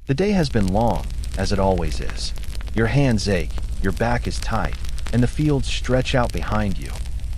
The day has been long, as it always is. Your hands ache, your back is tight, and the fields stretch out behind you,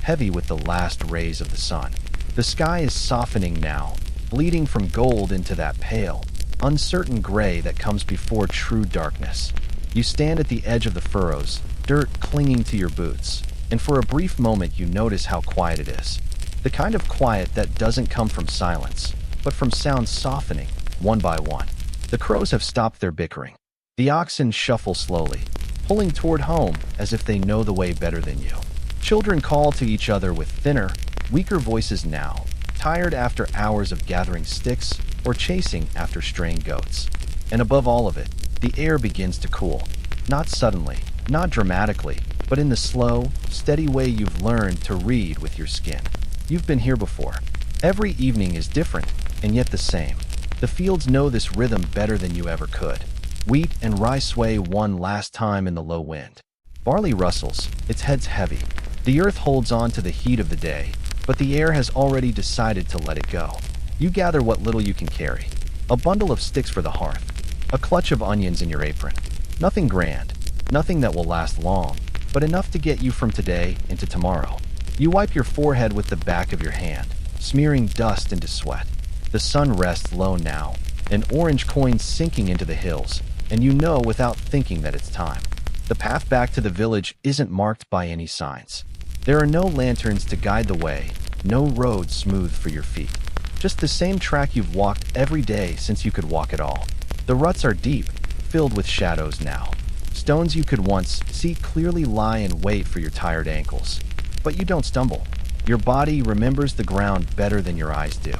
heavy with the last rays of the sun. The sky is softening now, bleeding from gold into that pale, uncertain gray that comes before true darkness. You stand at the edge of the furrows, dirt clinging to your boots, and for a brief moment you notice how quiet it is. The kind of quiet that doesn't come from silence, but from sounds softening, one by one. The crows have stopped their bickering. The oxen shuffle slowly, pulling toward home as if they know the way better than you. Children call to each other with thinner, weaker voices now, tired after hours of gathering sticks or chasing after straying goats. And above all of it, the air begins to cool. Not suddenly, not dramatically, but in the slow, steady way you've learned to read with your skin. You've been here before. Every evening is different, and yet the same. The fields know this rhythm better than you ever could. Wheat and rye sway one last time in the low wind. Barley rustles, its head's heavy. The earth holds on to the heat of the day, but the air has already decided to let it go. You gather what little you can carry. A bundle of sticks for the hearth. A clutch of onions in your apron. Nothing grand, nothing that will last long, but enough to get you from today into tomorrow. You wipe your forehead with the back of your hand, smearing dust into sweat. The sun rests low now, an orange coin sinking into the hills, and you know without thinking that it's time. The path back to the village isn't marked by any signs. There are no lanterns to guide the way, no road smooth for your feet. Just the same track you've walked every day since you could walk at all. The ruts are deep, filled with shadows now. Stones you could once see clearly lie in wait for your tired ankles. But you don't stumble. Your body remembers the ground better than your eyes do.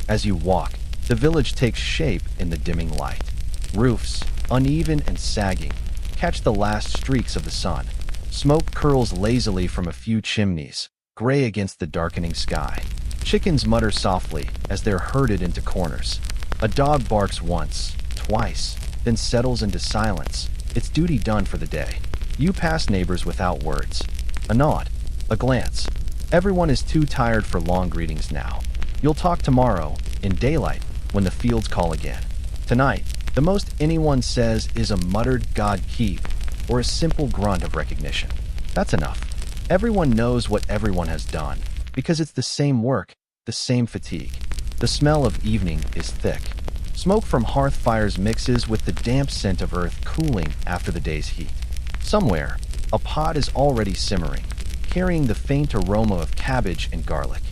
As you walk, the village takes shape in the dimming light. Roofs, uneven and sagging, catch the last streaks of the sun. Smoke curls lazily from a few chimneys, gray against the darkening sky. Chickens mutter softly as they're herded into corners. A dog barks once, twice, then settles into silence, its duty done for the day. You pass neighbors without words. A nod, a glance. Everyone is too tired for long greetings now. You'll talk tomorrow, in daylight, when the fields call again. Tonight, the most anyone says is a muttered "God keep," or a simple grunt of recognition. That's enough. Everyone knows what everyone has done, because it's the same work, the same fatigue. The smell of evening is thick. Smoke from hearth fires mixes with the damp scent of earth cooling after the day's heat. Somewhere, a pot is already simmering, carrying the faint aroma of cabbage and garlic.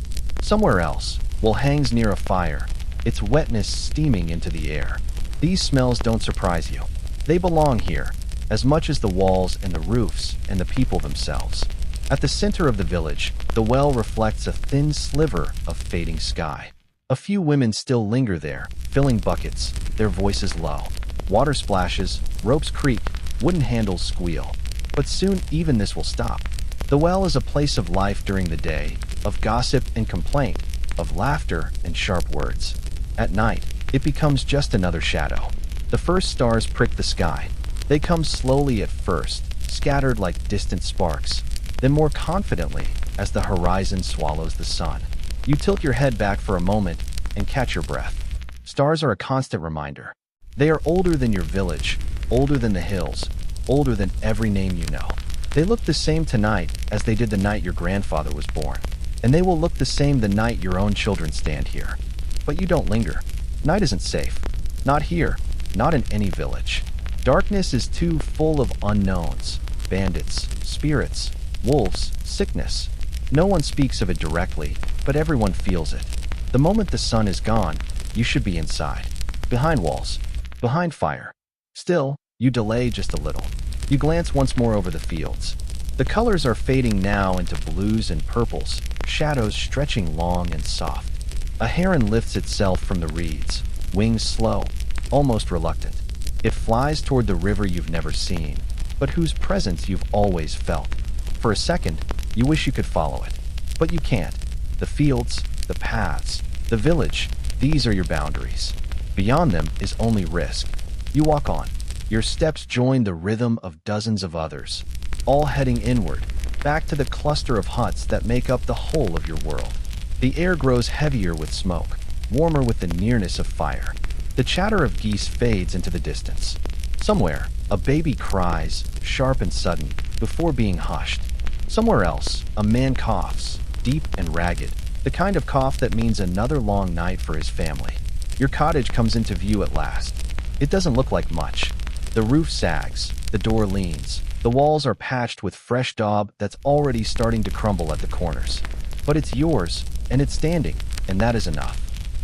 Somewhere else, wool hangs near a fire, its wetness steaming into the air. These smells don't surprise you. They belong here, as much as the walls and the roofs and the people themselves. At the center of the village, the well reflects a thin sliver of fading sky. A few women still linger there, filling buckets, their voices low. Water splashes, ropes creak, wooden handles squeal. But soon even this will stop. The well is a place of life during the day, of gossip and complaint, of laughter and sharp words. At night, it becomes just another shadow. The first stars prick the sky. They come slowly at first, scattered like distant sparks, then more confidently as the horizon swallows the sun. You tilt your head back for a moment and catch your breath. Stars are a constant reminder. They are older than your village, older than the hills, older than every name you know. They look the same tonight as they did the night your grandfather was born. And they will look the same the night your own children stand here. But you don't linger. Night isn't safe. Not here, not in any village. Darkness is too full of unknowns, bandits, spirits, wolves, sickness. No one speaks of it directly, but everyone feels it. The moment the sun is gone, you should be inside. Behind walls. Behind fire. Still, you delay just a little. You glance once more over the fields. The colors are fading now into blues and purples, shadows stretching long and soft. A heron lifts itself from the reeds, wings slow, almost reluctant. It flies toward the river you've never seen, but whose presence you've always felt. For a second, you wish you could follow it, but you can't. The fields, the paths, the village, these are your boundaries. Beyond them is only risk. You walk on. Your steps join the rhythm of dozens of others, all heading inward, back to the cluster of huts that make up the whole of your world. The air grows heavier with smoke, warmer with the nearness of fire. The chatter of geese fades into the distance. Somewhere, a baby cries, sharp and sudden, before being hushed. Somewhere else, a man coughs, deep and ragged, the kind of cough that means another long night for his family. Your cottage comes into view at last. It doesn't look like much. The roof sags, the door leans, the walls are patched with fresh daub that's already starting to crumble at the corners. But it's yours, and it's standing, and that is enough.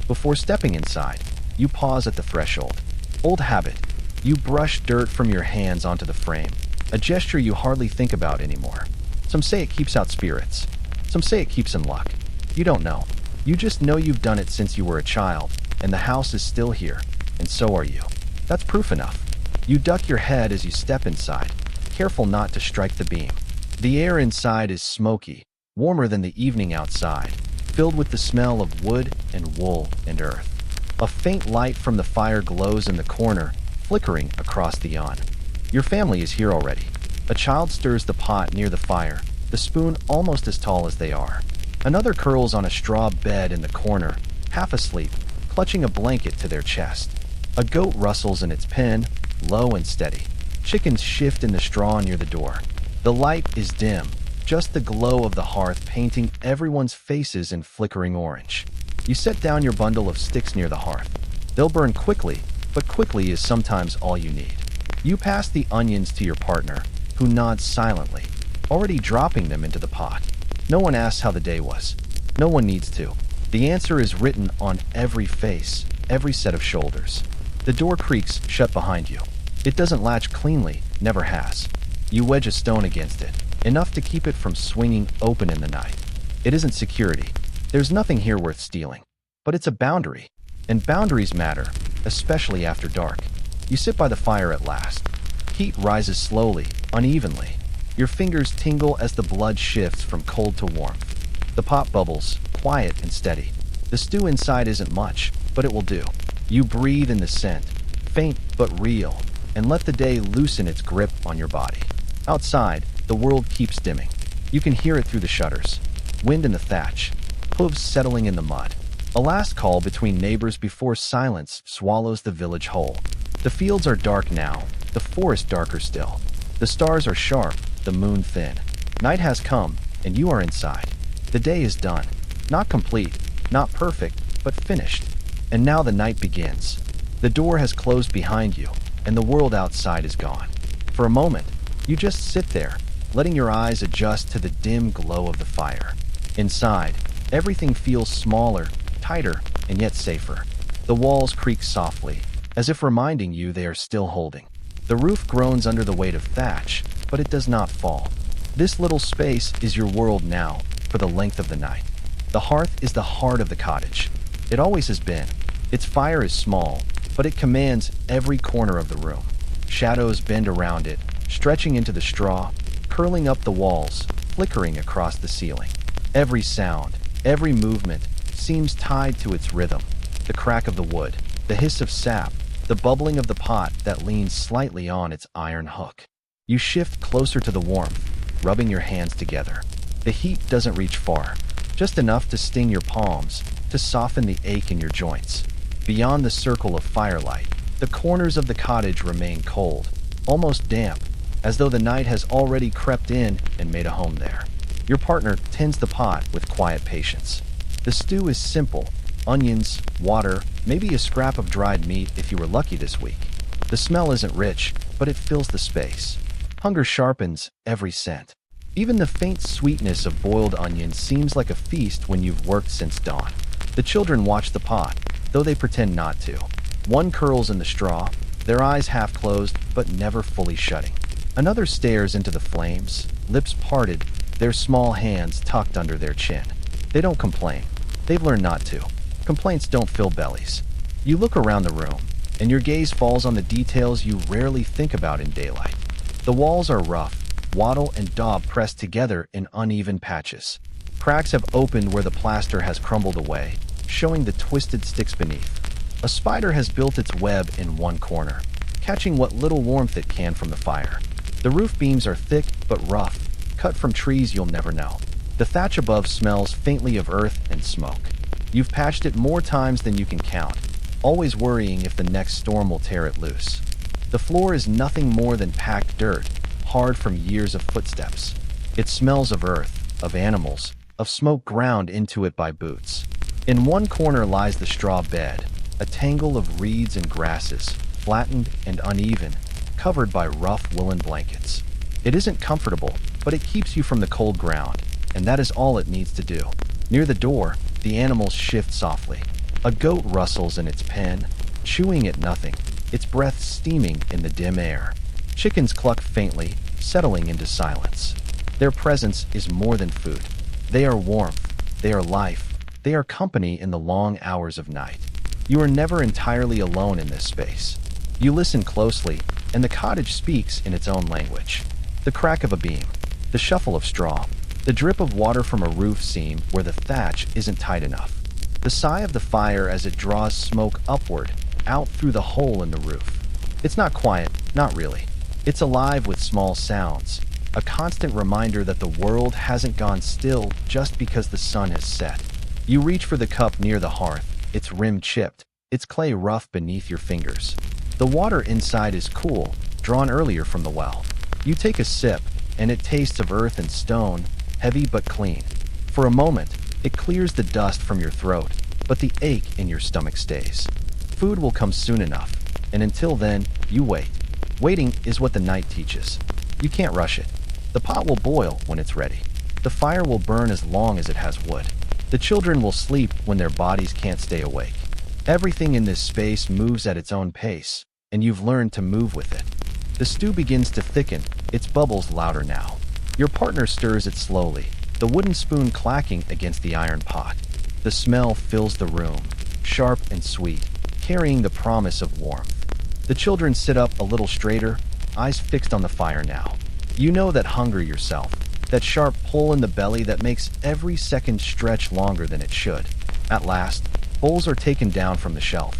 Before stepping inside, you pause at the threshold. Old habit. You brush dirt from your hands onto the frame, a gesture you hardly think about anymore. Some say it keeps out spirits. Some say it keeps in luck. You don't know. You just know you've done it since you were a child, and the house is still here, and so are you. That's proof enough. You duck your head as you step inside, careful not to strike the beam. The air inside is smoky, warmer than the evening outside, filled with the smell of wood and wool and earth. A faint light from the fire glows in the corner, flickering across the yawn. Your family is here already. A child stirs the pot near the fire, the spoon almost as tall as they are. Another curls on a straw bed in the corner, half asleep, clutching a blanket to their chest. A goat rustles in its pen, low and steady. Chickens shift in the straw near the door. The light is dim, just the glow of the hearth painting everyone's faces in flickering orange. You set down your bundle of sticks near the hearth. They'll burn quickly, but quickly is sometimes all you need. You pass the onions to your partner, who nods silently, already dropping them into the pot. No one asks how the day was. No one needs to. The answer is written on every face, every set of shoulders. The door creaks shut behind you. It doesn't latch cleanly, never has. You wedge a stone against it, enough to keep it from swinging open in the night. It isn't security. There's nothing here worth stealing. But it's a boundary. And boundaries matter, especially after dark. You sit by the fire at last. Heat rises slowly, unevenly. Your fingers tingle as the blood shifts from cold to warmth. The pot bubbles, quiet and steady. The stew inside isn't much, but it will do. You breathe in the scent, faint but real, and let the day loosen its grip on your body. Outside, the world keeps dimming. You can hear it through the shutters. Wind in the thatch, hooves settling in the mud. A last call between neighbors before silence swallows the village whole. The fields are dark now, the forest darker still. The stars are sharp, the moon thin. Night has come, and you are inside. The day is done. Not complete, not perfect, but finished. And now the night begins. The door has closed behind you, and the world outside is gone. For a moment, you just sit there, letting your eyes adjust to the dim glow of the fire. Inside, everything feels smaller, tighter, and yet safer. The walls creak softly, as if reminding you they are still holding. The roof groans under the weight of thatch, but it does not fall. This little space is your world now, for the length of the night. The hearth is the heart of the cottage. It always has been. Its fire is small, but it commands every corner of the room. Shadows bend around it, stretching into the straw, curling up the walls, flickering across the ceiling. Every sound, every movement, seems tied to its rhythm. The crack of the wood, the hiss of sap, the bubbling of the pot that leans slightly on its iron hook. You shift closer to the warmth, rubbing your hands together. The heat doesn't reach far, just enough to sting your palms, to soften the ache in your joints. Beyond the circle of firelight, the corners of the cottage remain cold, almost damp, as though the night has already crept in and made a home there. Your partner tends the pot with quiet patience. The stew is simple: onions, water, maybe a scrap of dried meat if you were lucky this week. The smell isn't rich, but it fills the space. Hunger sharpens every scent. Even the faint sweetness of boiled onions seems like a feast when you've worked since dawn. The children watch the pot, though they pretend not to. One curls in the straw, their eyes half closed but never fully shutting. Another stares into the flames, lips parted, their small hands tucked under their chin. They don't complain. They've learned not to. Complaints don't fill bellies. You look around the room, and your gaze falls on the details you rarely think about in daylight. The walls are rough, wattle and daub pressed together in uneven patches. Cracks have opened where the plaster has crumbled away, showing the twisted sticks beneath. A spider has built its web in one corner, catching what little warmth it can from the fire. The roof beams are thick but rough, cut from trees you'll never know. The thatch above smells faintly of earth and smoke. You've patched it more times than you can count, always worrying if the next storm will tear it loose. The floor is nothing more than packed dirt, hard from years of footsteps. It smells of earth, of animals, of smoke ground into it by boots. In one corner lies the straw bed, a tangle of reeds and grasses, flattened and uneven, covered by rough woolen blankets. It isn't comfortable, but it keeps you from the cold ground, and that is all it needs to do. Near the door, the animals shift softly. A goat rustles in its pen, chewing at nothing, its breath steaming in the dim air. Chickens cluck faintly, settling into silence. Their presence is more than food. They are warmth, they are life, they are company in the long hours of night. You are never entirely alone in this space. You listen closely, and the cottage speaks in its own language. The crack of a beam, the shuffle of straw, the drip of water from a roof seam where the thatch isn't tight enough. The sigh of the fire as it draws smoke upward, out through the hole in the roof. It's not quiet, not really. It's alive with small sounds, a constant reminder that the world hasn't gone still just because the sun has set. You reach for the cup near the hearth, its rim chipped, its clay rough beneath your fingers. The water inside is cool, drawn earlier from the well. You take a sip, and it tastes of earth and stone, heavy but clean. For a moment, it clears the dust from your throat, but the ache in your stomach stays. Food will come soon enough, and until then, you wait. Waiting is what the night teaches. You can't rush it. The pot will boil when it's ready. The fire will burn as long as it has wood. The children will sleep when their bodies can't stay awake. Everything in this space moves at its own pace, and you've learned to move with it. The stew begins to thicken, its bubbles louder now. Your partner stirs it slowly, the wooden spoon clacking against the iron pot. The smell fills the room, sharp and sweet, carrying the promise of warmth. The children sit up a little straighter, eyes fixed on the fire now. You know that hunger yourself, that sharp pull in the belly that makes every second stretch longer than it should. At last, bowls are taken down from the shelf.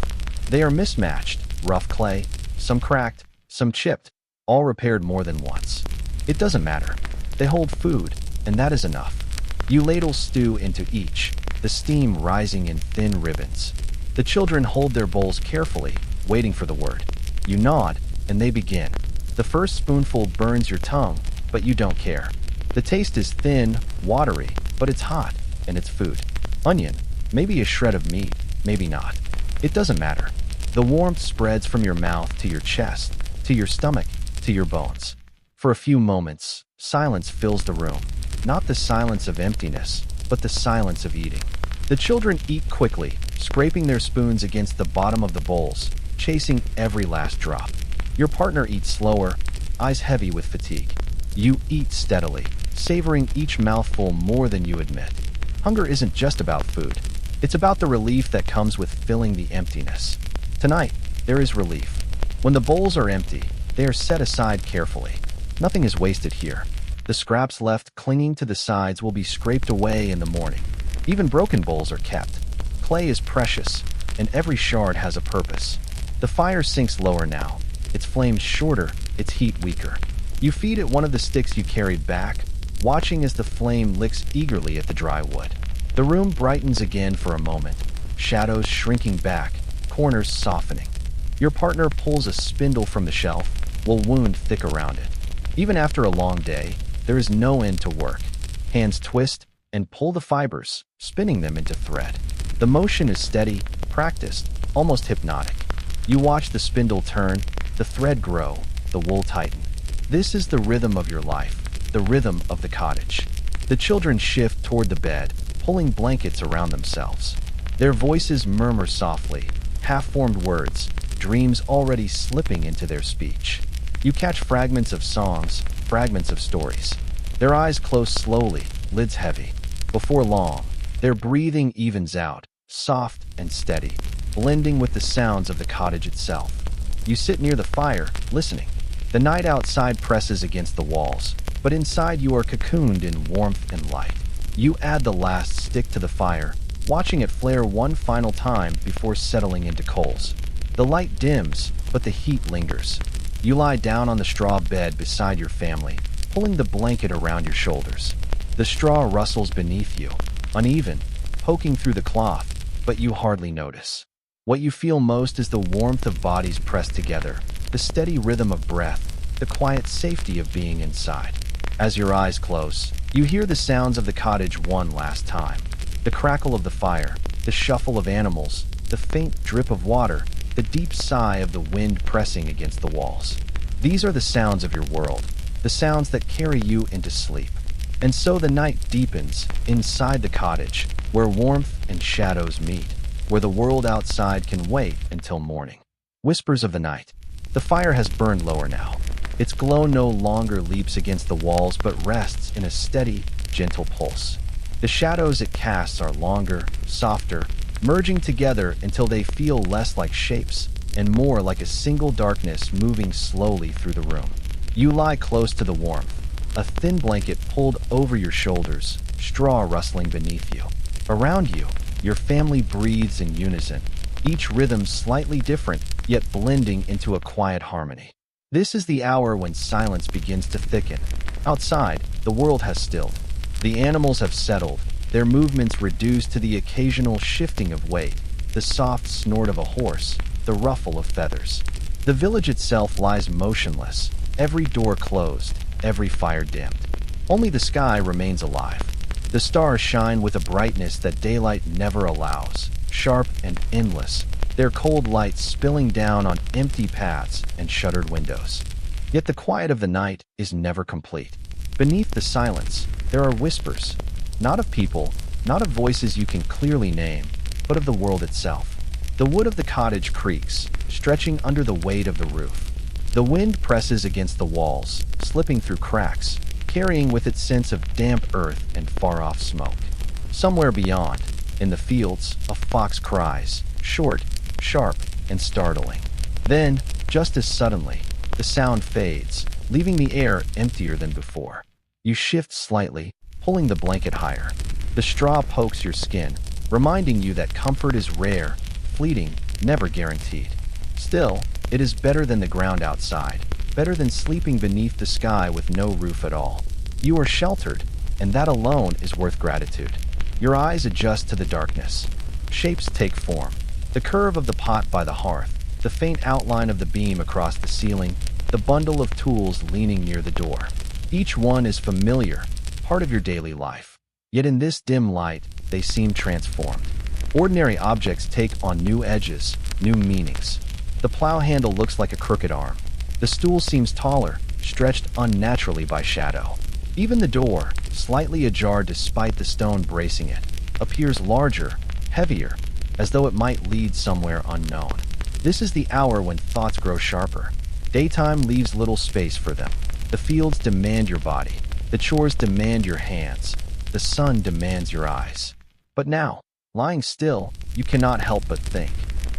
They are mismatched, rough clay, some cracked, some chipped, all repaired more than once. It doesn't matter. They hold food, and that is enough. You ladle stew into each, the steam rising in thin ribbons. The children hold their bowls carefully, waiting for the word. You nod, and they begin. The first spoonful burns your tongue, but you don't care. The taste is thin, watery, but it's hot, and it's food. Onion, maybe a shred of meat, maybe not. It doesn't matter. The warmth spreads from your mouth to your chest, to your stomach, to your bones. For a few moments, silence fills the room. Not the silence of emptiness, but the silence of eating. The children eat quickly, scraping their spoons against the bottom of the bowls, chasing every last drop. Your partner eats slower, eyes heavy with fatigue. You eat steadily, savoring each mouthful more than you admit. Hunger isn't just about food. It's about the relief that comes with filling the emptiness. Tonight, there is relief. When the bowls are empty, they are set aside carefully. Nothing is wasted here. The scraps left clinging to the sides will be scraped away in the morning. Even broken bowls are kept. Clay is precious, and every shard has a purpose. The fire sinks lower now, its flame shorter, its heat weaker. You feed it one of the sticks you carried back, watching as the flame licks eagerly at the dry wood. The room brightens again for a moment, shadows shrinking back, corners softening. Your partner pulls a spindle from the shelf, will wound thick around it. Even after a long day, there is no end to work. Hands twist and pull the fibers, spinning them into thread. The motion is steady, practiced, almost hypnotic. You watch the spindle turn, the thread grow, the wool tighten. This is the rhythm of your life, the rhythm of the cottage. The children shift toward the bed, pulling blankets around themselves. Their voices murmur softly, half-formed words, dreams already slipping into their speech. You catch fragments of songs, fragments of stories. Their eyes close slowly, lids heavy. Before long, their breathing evens out, soft and steady, blending with the sounds of the cottage itself. You sit near the fire, listening. The night outside presses against the walls, but inside you are cocooned in warmth and light. You add the last stick to the fire, watching it flare one final time before settling into coals. The light dims, but the heat lingers. You lie down on the straw bed beside your family, pulling the blanket around your shoulders. The straw rustles beneath you, uneven, poking through the cloth, but you hardly notice. What you feel most is the warmth of bodies pressed together, the steady rhythm of breath, the quiet safety of being inside. As your eyes close, you hear the sounds of the cottage one last time. The crackle of the fire, the shuffle of animals, the faint drip of water, the deep sigh of the wind pressing against the walls. These are the sounds of your world, the sounds that carry you into sleep. And so the night deepens inside the cottage, where warmth and shadows meet, where the world outside can wait until morning. Whispers of the night. The fire has burned lower now. Its glow no longer leaps against the walls but rests in a steady, gentle pulse. The shadows it casts are longer, softer, merging together until they feel less like shapes and more like a single darkness moving slowly through the room. You lie close to the warmth, a thin blanket pulled over your shoulders, straw rustling beneath you. Around you, your family breathes in unison, each rhythm slightly different, yet blending into a quiet harmony. This is the hour when silence begins to thicken. Outside, the world has stilled. The animals have settled, their movements reduced to the occasional shifting of weight, the soft snort of a horse, the ruffle of feathers. The village itself lies motionless, every door closed, every fire dimmed. Only the sky remains alive. The stars shine with a brightness that daylight never allows, sharp and endless, their cold light spilling down on empty paths and shuttered windows. Yet the quiet of the night is never complete. Beneath the silence, there are whispers, not of people, not of voices you can clearly name, but of the world itself. The wood of the cottage creaks, stretching under the weight of the roof. The wind presses against the walls, slipping through cracks, carrying with it sense of damp earth and far-off smoke. Somewhere beyond, in the fields, a fox cries, short, sharp, and startling. Then, just as suddenly, the sound fades, leaving the air emptier than before. You shift slightly, pulling the blanket higher. The straw pokes your skin, reminding you that comfort is rare, fleeting, never guaranteed. Still, it is better than the ground outside, better than sleeping beneath the sky with no roof at all. You are sheltered, and that alone is worth gratitude. Your eyes adjust to the darkness. Shapes take form. The curve of the pot by the hearth, the faint outline of the beam across the ceiling, the bundle of tools leaning near the door. Each one is familiar, part of your daily life. Yet in this dim light, they seem transformed. Ordinary objects take on new edges, new meanings. The plow handle looks like a crooked arm. The stool seems taller, stretched unnaturally by shadow. Even the door, slightly ajar despite the stone bracing it, appears larger, heavier, as though it might lead somewhere unknown. This is the hour when thoughts grow sharper. Daytime leaves little space for them. The fields demand your body. The chores demand your hands. The sun demands your eyes. But now, lying still, you cannot help but think.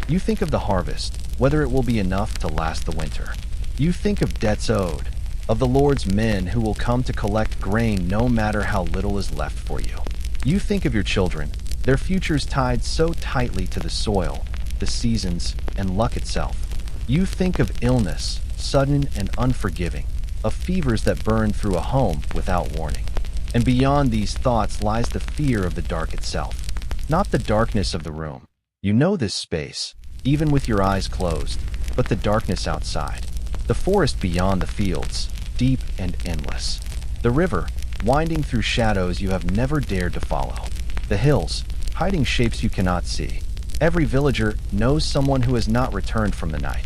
You think of the harvest, whether it will be enough to last the winter. You think of debts owed, of the Lord's men who will come to collect grain no matter how little is left for you. You think of your children, their futures tied so tightly to the soil, the seasons, and luck itself. You think of illness, sudden and unforgiving, of fevers that burn through a home without warning. And beyond these thoughts lies the fear of the dark itself, not the darkness of the room. You know this space, even with your eyes closed, but the darkness outside. The forest beyond the fields, deep and endless. The river, winding through shadows you have never dared to follow. The hills, hiding shapes you cannot see. Every villager knows someone who has not returned from the night.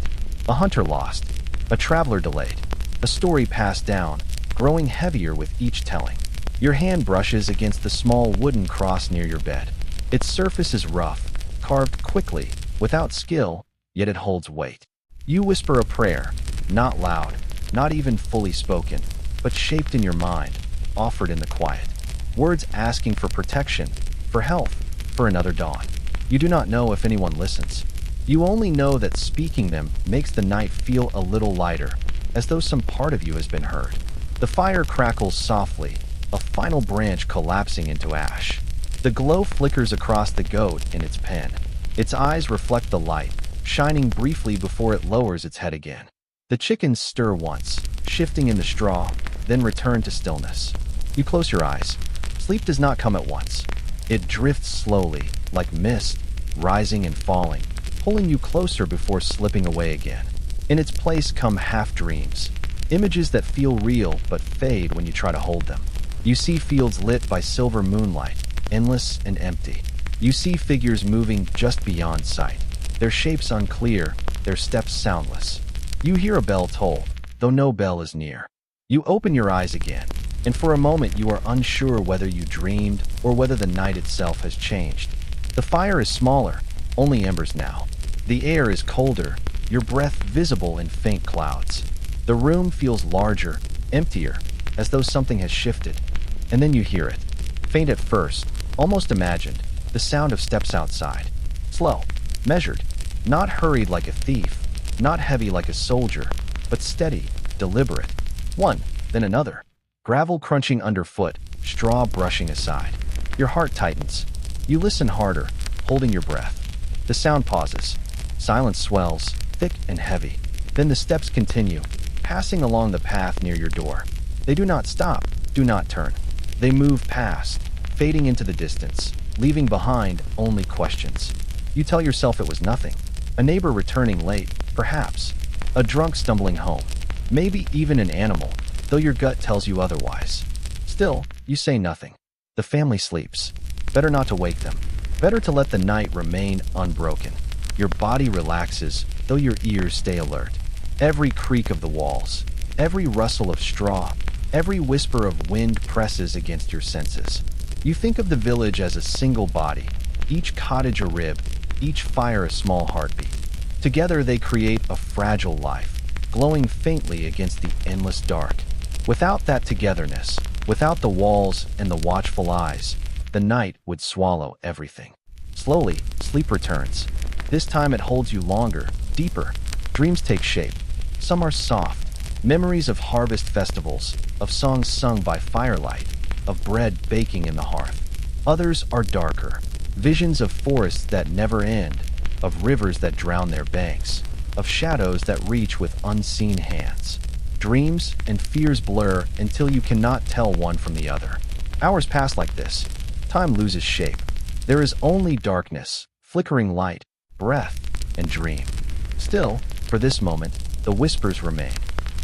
A hunter lost, a traveler delayed, a story passed down, growing heavier with each telling. Your hand brushes against the small wooden cross near your bed. Its surface is rough, carved quickly, without skill, yet it holds weight. You whisper a prayer, not loud, not even fully spoken, but shaped in your mind, offered in the quiet. Words asking for protection, for health, for another dawn. You do not know if anyone listens. You only know that speaking them makes the night feel a little lighter, as though some part of you has been heard. The fire crackles softly, a final branch collapsing into ash. The glow flickers across the goat in its pen. Its eyes reflect the light, shining briefly before it lowers its head again. The chickens stir once, shifting in the straw, then return to stillness. You close your eyes. Sleep does not come at once. It drifts slowly, like mist, rising and falling, pulling you closer before slipping away again. In its place come half-dreams, images that feel real but fade when you try to hold them. You see fields lit by silver moonlight, endless and empty. You see figures moving just beyond sight, their shapes unclear, their steps soundless. You hear a bell toll, though no bell is near. You open your eyes again, and for a moment you are unsure whether you dreamed or whether the night itself has changed. The fire is smaller, only embers now. The air is colder, your breath visible in faint clouds. The room feels larger, emptier, as though something has shifted. And then you hear it. Faint at first, almost imagined, the sound of steps outside. Slow, measured, not hurried like a thief, not heavy like a soldier, but steady, deliberate. One, then another. Gravel crunching underfoot, straw brushing aside. Your heart tightens. You listen harder, holding your breath. The sound pauses. Silence swells, thick and heavy. Then the steps continue, passing along the path near your door. They do not stop, do not turn. They move past, fading into the distance, leaving behind only questions. You tell yourself it was nothing. A neighbor returning late, perhaps. A drunk stumbling home. Maybe even an animal, though your gut tells you otherwise. Still, you say nothing. The family sleeps. Better not to wake them. Better to let the night remain unbroken. Your body relaxes, though your ears stay alert. Every creak of the walls, every rustle of straw, every whisper of wind presses against your senses. You think of the village as a single body, each cottage a rib, each fire a small heartbeat. Together they create a fragile life, glowing faintly against the endless dark. Without that togetherness, without the walls and the watchful eyes, the night would swallow everything. Slowly, sleep returns. This time it holds you longer, deeper. Dreams take shape. Some are soft, memories of harvest festivals, of songs sung by firelight, of bread baking in the hearth. Others are darker, visions of forests that never end, of rivers that drown their banks, of shadows that reach with unseen hands. Dreams and fears blur until you cannot tell one from the other. Hours pass like this. Time loses shape. There is only darkness, flickering light, breath, and dream. Still, for this moment, the whispers remain.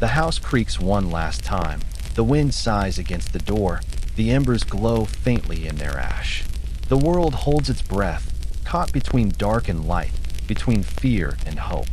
The house creaks one last time. The wind sighs against the door. The embers glow faintly in their ash. The world holds its breath, caught between dark and light, between fear and hope.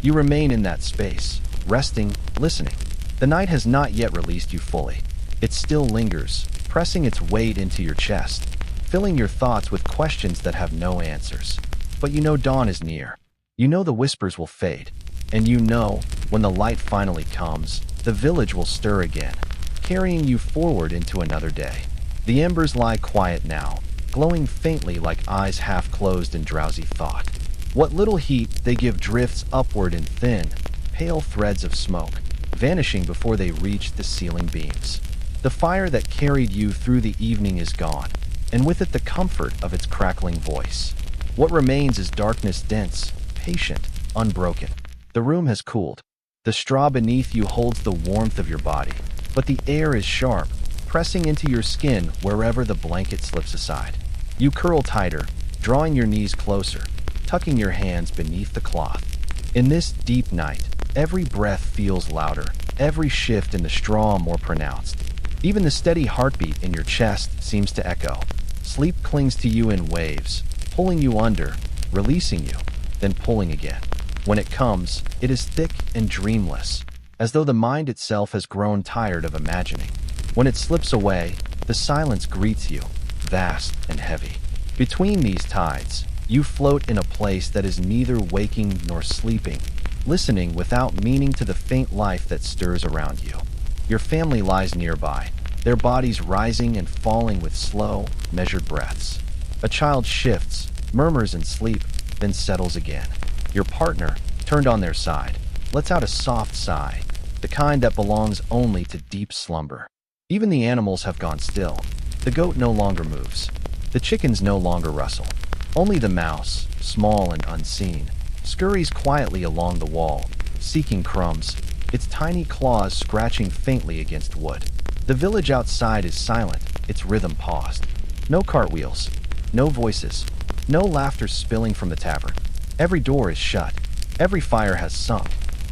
You remain in that space, resting, listening. The night has not yet released you fully. It still lingers, pressing its weight into your chest, filling your thoughts with questions that have no answers. But you know dawn is near. You know the whispers will fade. And you know, when the light finally comes, the village will stir again, carrying you forward into another day. The embers lie quiet now, glowing faintly like eyes half closed in drowsy thought. What little heat they give drifts upward in thin, pale threads of smoke, vanishing before they reach the ceiling beams. The fire that carried you through the evening is gone, and with it the comfort of its crackling voice. What remains is darkness dense, patient, unbroken. The room has cooled. The straw beneath you holds the warmth of your body, but the air is sharp, pressing into your skin wherever the blanket slips aside. You curl tighter, drawing your knees closer, tucking your hands beneath the cloth. In this deep night, every breath feels louder, every shift in the straw more pronounced. Even the steady heartbeat in your chest seems to echo. Sleep clings to you in waves, pulling you under, releasing you, then pulling again. When it comes, it is thick and dreamless, as though the mind itself has grown tired of imagining. When it slips away, the silence greets you, vast and heavy. Between these tides, you float in a place that is neither waking nor sleeping, listening without meaning to the faint life that stirs around you. Your family lies nearby, their bodies rising and falling with slow, measured breaths. A child shifts, murmurs in sleep, then settles again. Your partner, turned on their side, lets out a soft sigh, the kind that belongs only to deep slumber. Even the animals have gone still. The goat no longer moves. The chickens no longer rustle. Only the mouse, small and unseen, scurries quietly along the wall, seeking crumbs, its tiny claws scratching faintly against wood. The village outside is silent, its rhythm paused. No cartwheels, no voices, no laughter spilling from the tavern. Every door is shut. Every fire has sunk.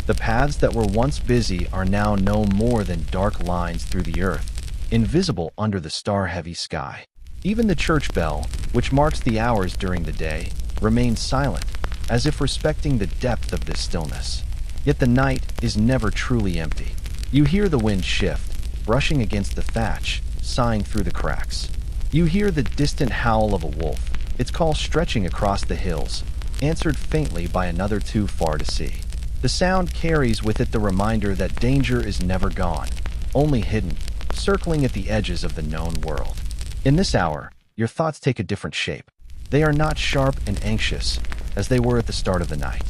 The paths that were once busy are now no more than dark lines through the earth, invisible under the star-heavy sky. Even the church bell, which marks the hours during the day, remains silent, as if respecting the depth of this stillness. Yet the night is never truly empty. You hear the wind shift, brushing against the thatch, sighing through the cracks. You hear the distant howl of a wolf, its call stretching across the hills, answered faintly by another too far to see. The sound carries with it the reminder that danger is never gone, only hidden, circling at the edges of the known world. In this hour, your thoughts take a different shape. They are not sharp and anxious, as they were at the start of the night.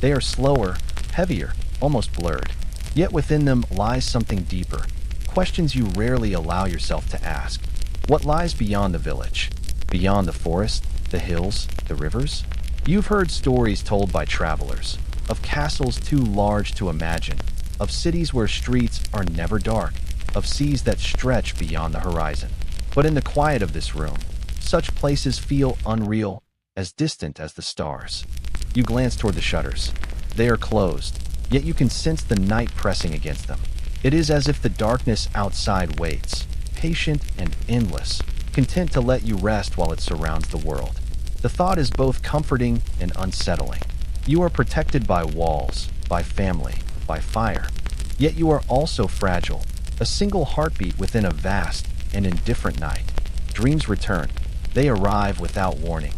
They are slower, heavier, almost blurred. Yet within them lies something deeper, questions you rarely allow yourself to ask. What lies beyond the village? Beyond the forest, the hills, the rivers? You've heard stories told by travelers, of castles too large to imagine, of cities where streets are never dark, of seas that stretch beyond the horizon. But in the quiet of this room, such places feel unreal, as distant as the stars. You glance toward the shutters. They are closed, yet you can sense the night pressing against them. It is as if the darkness outside waits, patient and endless, content to let you rest while it surrounds the world. The thought is both comforting and unsettling. You are protected by walls, by family, by fire. Yet you are also fragile, a single heartbeat within a vast and indifferent night. Dreams return. They arrive without warning,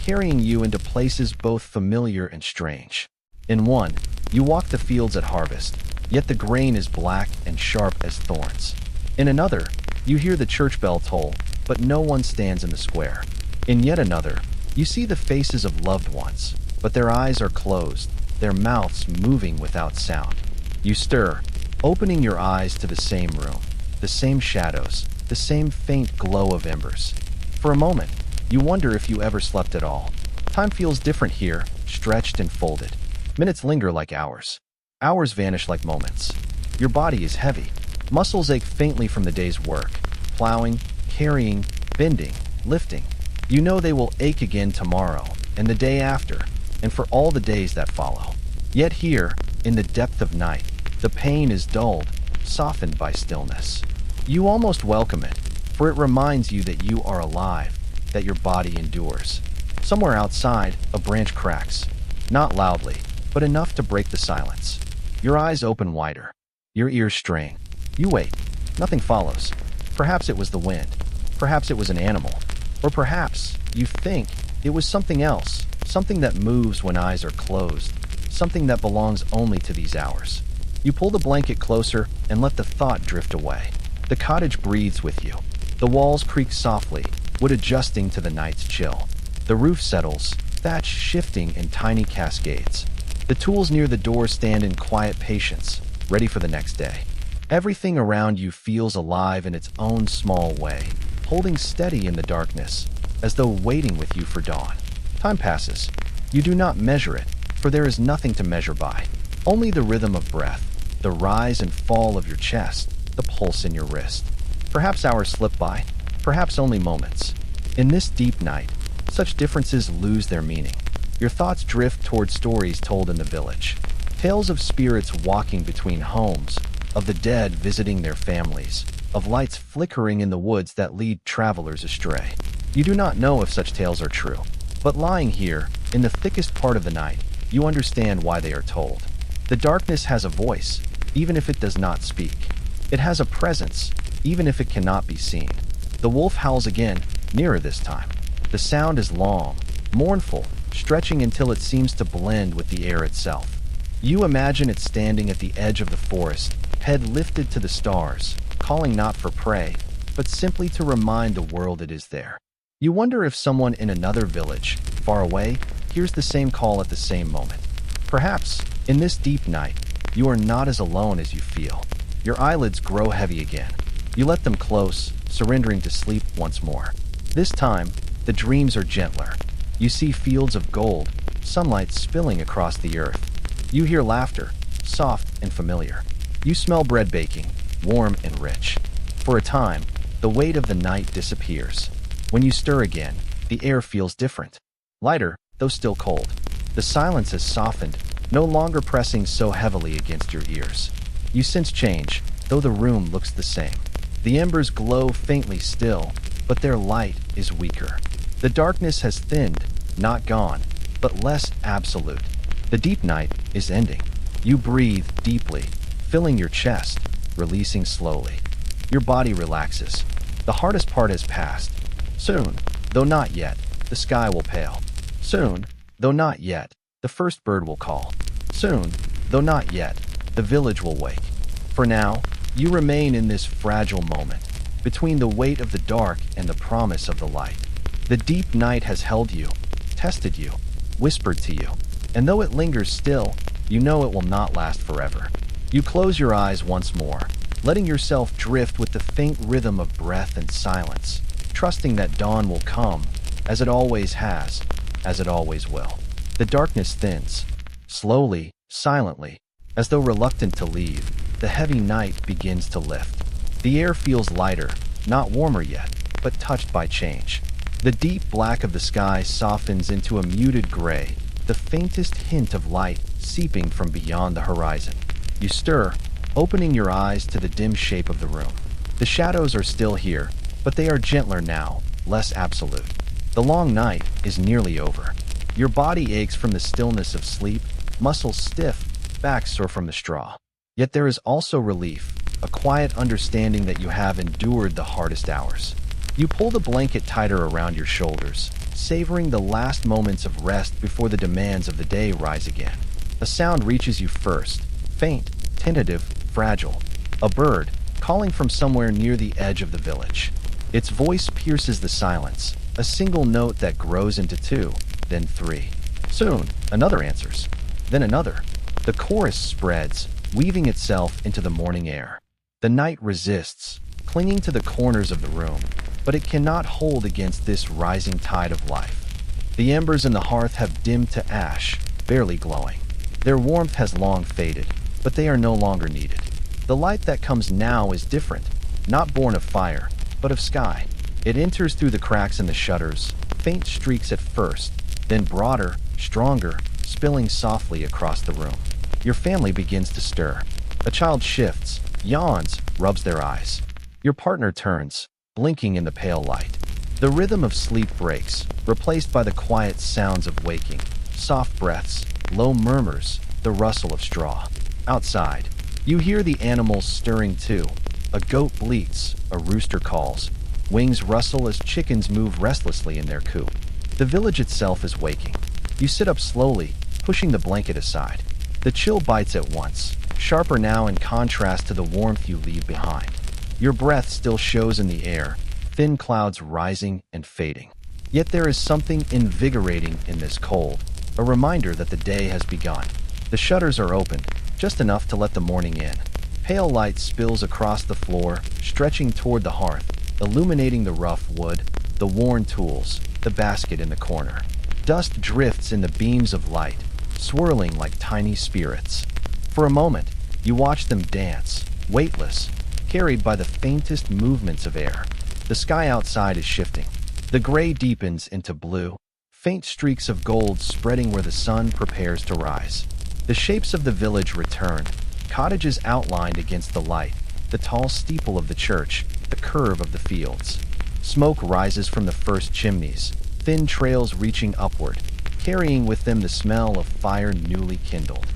carrying you into places both familiar and strange. In one, you walk the fields at harvest, yet the grain is black and sharp as thorns. In another, you hear the church bell toll, but no one stands in the square. In yet another, you see the faces of loved ones, but their eyes are closed, their mouths moving without sound. You stir, opening your eyes to the same room, the same shadows, the same faint glow of embers. For a moment, you wonder if you ever slept at all. Time feels different here, stretched and folded. Minutes linger like hours. Hours vanish like moments. Your body is heavy. Muscles ache faintly from the day's work, plowing, carrying, bending, lifting. You know they will ache again tomorrow, and the day after, and for all the days that follow. Yet here, in the depth of night, the pain is dulled, softened by stillness. You almost welcome it, for it reminds you that you are alive, that your body endures. Somewhere outside, a branch cracks, not loudly, but enough to break the silence. Your eyes open wider. Your ears strain. You wait. Nothing follows. Perhaps it was the wind. Perhaps it was an animal. Or perhaps, you think, it was something else, something that moves when eyes are closed, something that belongs only to these hours. You pull the blanket closer and let the thought drift away. The cottage breathes with you. The walls creak softly, wood adjusting to the night's chill. The roof settles, thatch shifting in tiny cascades. The tools near the door stand in quiet patience, ready for the next day. Everything around you feels alive in its own small way, holding steady in the darkness, as though waiting with you for dawn. Time passes. You do not measure it, for there is nothing to measure by. Only the rhythm of breath, the rise and fall of your chest, the pulse in your wrist. Perhaps hours slip by, perhaps only moments. In this deep night, such differences lose their meaning. Your thoughts drift toward stories told in the village. Tales of spirits walking between homes, of the dead visiting their families, of lights flickering in the woods that lead travelers astray. You do not know if such tales are true, but lying here, in the thickest part of the night, you understand why they are told. The darkness has a voice, even if it does not speak. It has a presence, even if it cannot be seen. The wolf howls again, nearer this time. The sound is long, mournful, stretching until it seems to blend with the air itself. You imagine it standing at the edge of the forest, head lifted to the stars, calling not for prey, but simply to remind the world it is there. You wonder if someone in another village, far away, hears the same call at the same moment. Perhaps, in this deep night, you are not as alone as you feel. Your eyelids grow heavy again. You let them close, surrendering to sleep once more. This time, the dreams are gentler. You see fields of gold, sunlight spilling across the earth. You hear laughter, soft and familiar. You smell bread baking, warm and rich. For a time, the weight of the night disappears. When you stir again, the air feels different. Lighter, though still cold. The silence has softened, no longer pressing so heavily against your ears. You sense change, though the room looks the same. The embers glow faintly still, but their light is weaker. The darkness has thinned, not gone, but less absolute. The deep night is ending. You breathe deeply, filling your chest, releasing slowly. Your body relaxes. The hardest part has passed. Soon, though not yet, the sky will pale. Soon, though not yet, the first bird will call. Soon, though not yet, the village will wake. For now, you remain in this fragile moment, between the weight of the dark and the promise of the light. The deep night has held you, tested you, whispered to you, and though it lingers still, you know it will not last forever. You close your eyes once more, letting yourself drift with the faint rhythm of breath and silence, trusting that dawn will come, as it always has, as it always will. The darkness thins, slowly, silently, as though reluctant to leave. The heavy night begins to lift. The air feels lighter, not warmer yet, but touched by change. The deep black of the sky softens into a muted gray, the faintest hint of light seeping from beyond the horizon. You stir, opening your eyes to the dim shape of the room. The shadows are still here, but they are gentler now, less absolute. The long night is nearly over. Your body aches from the stillness of sleep, muscles stiff, back sore from the straw. Yet there is also relief, a quiet understanding that you have endured the hardest hours. You pull the blanket tighter around your shoulders, savoring the last moments of rest before the demands of the day rise again. A sound reaches you first, faint, tentative, fragile. A bird, calling from somewhere near the edge of the village. Its voice pierces the silence, a single note that grows into two, then three. Soon, another answers, then another. The chorus spreads, weaving itself into the morning air. The night resists, clinging to the corners of the room, but it cannot hold against this rising tide of life. The embers in the hearth have dimmed to ash, barely glowing. Their warmth has long faded, but they are no longer needed. The light that comes now is different, not born of fire, but of sky. It enters through the cracks in the shutters, faint streaks at first, then broader, stronger, spilling softly across the room. Your family begins to stir. A child shifts, yawns, rubs their eyes. Your partner turns, blinking in the pale light. The rhythm of sleep breaks, replaced by the quiet sounds of waking. Soft breaths, low murmurs, the rustle of straw. Outside, you hear the animals stirring too. A goat bleats, a rooster calls. Wings rustle as chickens move restlessly in their coop. The village itself is waking. You sit up slowly, pushing the blanket aside. The chill bites at once, sharper now in contrast to the warmth you leave behind. Your breath still shows in the air, thin clouds rising and fading. Yet there is something invigorating in this cold, a reminder that the day has begun. The shutters are opened, just enough to let the morning in. Pale light spills across the floor, stretching toward the hearth, illuminating the rough wood, the worn tools, the basket in the corner. Dust drifts in the beams of light, swirling like tiny spirits. For a moment, you watch them dance, weightless, carried by the faintest movements of air. The sky outside is shifting. The gray deepens into blue, faint streaks of gold spreading where the sun prepares to rise. The shapes of the village return, cottages outlined against the light, the tall steeple of the church, the curve of the fields. Smoke rises from the first chimneys, thin trails reaching upward, carrying with them the smell of fire newly kindled.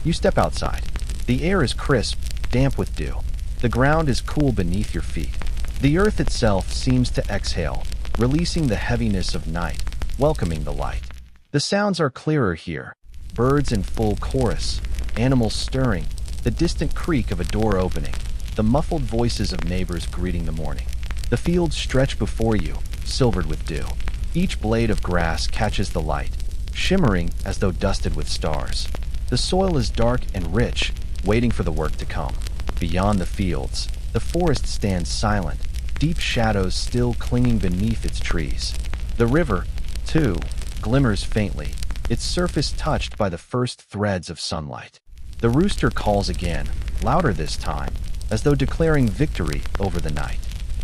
You step outside. The air is crisp, damp with dew. The ground is cool beneath your feet. The earth itself seems to exhale, releasing the heaviness of night, welcoming the light. The sounds are clearer here. Birds in full chorus, animals stirring, the distant creak of a door opening, the muffled voices of neighbors greeting the morning. The fields stretch before you, silvered with dew. Each blade of grass catches the light, shimmering as though dusted with stars. The soil is dark and rich, waiting for the work to come. Beyond the fields, the forest stands silent, deep shadows still clinging beneath its trees. The river, too, glimmers faintly, its surface touched by the first threads of sunlight. The rooster calls again, louder this time, as though declaring victory over the night.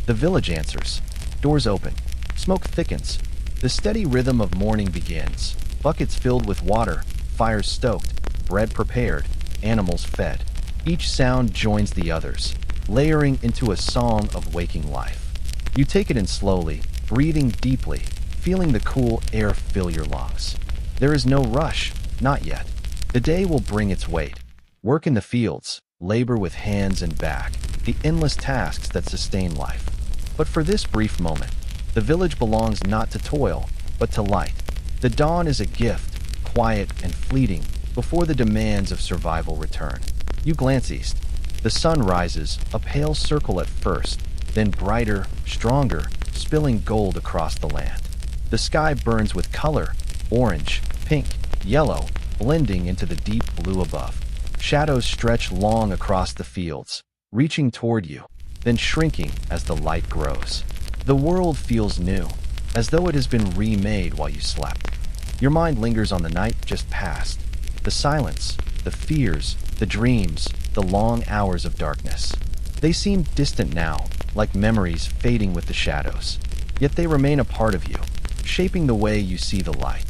The village answers. Doors open. Smoke thickens. The steady rhythm of morning begins. Buckets filled with water, fires stoked, bread prepared, animals fed. Each sound joins the others, layering into a song of waking life. You take it in slowly, breathing deeply, feeling the cool air fill your lungs. There is no rush, not yet. The day will bring its weight. Work in the fields, labor with hands and back, the endless tasks that sustain life. But for this brief moment, the village belongs not to toil, but to light. The dawn is a gift, quiet and fleeting, before the demands of survival return. You glance east. The sun rises, a pale circle at first, then brighter, stronger, spilling gold across the land. The sky burns with color, orange, pink, yellow, blending into the deep blue above. Shadows stretch long across the fields, reaching toward you, then shrinking as the light grows. The world feels new, as though it has been remade while you slept. Your mind lingers on the night just past. The silence, the fears, the dreams, the long hours of darkness. They seem distant now, like memories fading with the shadows. Yet they remain a part of you, shaping the way you see the light.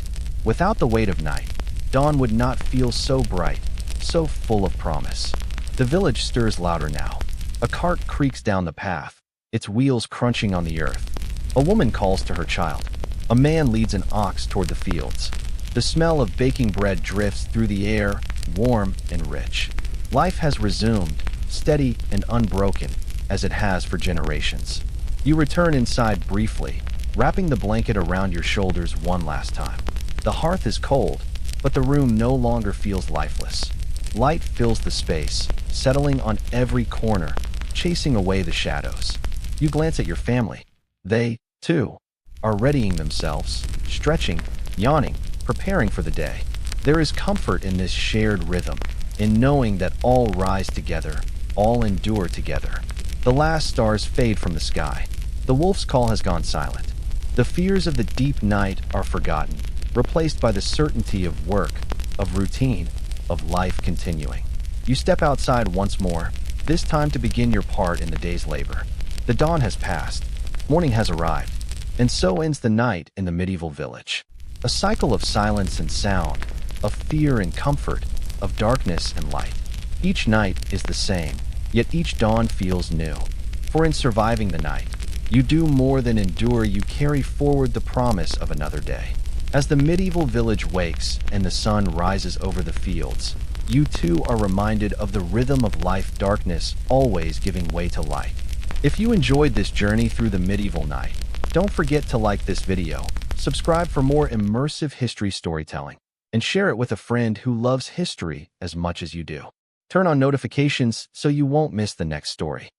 Without the weight of night, dawn would not feel so bright, so full of promise. The village stirs louder now. A cart creaks down the path, its wheels crunching on the earth. A woman calls to her child. A man leads an ox toward the fields. The smell of baking bread drifts through the air, warm and rich. Life has resumed, steady and unbroken, as it has for generations. You return inside briefly, wrapping the blanket around your shoulders one last time. The hearth is cold, but the room no longer feels lifeless. Light fills the space, settling on every corner, chasing away the shadows. You glance at your family. They, too, are readying themselves, stretching, yawning, preparing for the day. There is comfort in this shared rhythm, in knowing that all rise together, all endure together. The last stars fade from the sky. The wolf's call has gone silent. The fears of the deep night are forgotten, replaced by the certainty of work, of routine, of life continuing. You step outside once more, this time to begin your part in the day's labor. The dawn has passed, morning has arrived, and so ends the night in the medieval village. A cycle of silence and sound, of fear and comfort, of darkness and light. Each night is the same, yet each dawn feels new. For in surviving the night, you do more than endure, you carry forward the promise of another day. As the medieval village wakes and the sun rises over the fields, you too are reminded of the rhythm of life, darkness always giving way to light. If you enjoyed this journey through the medieval night, don't forget to like this video, subscribe for more immersive history storytelling, and share it with a friend who loves history as much as you do. Turn on notifications so you won't miss the next story.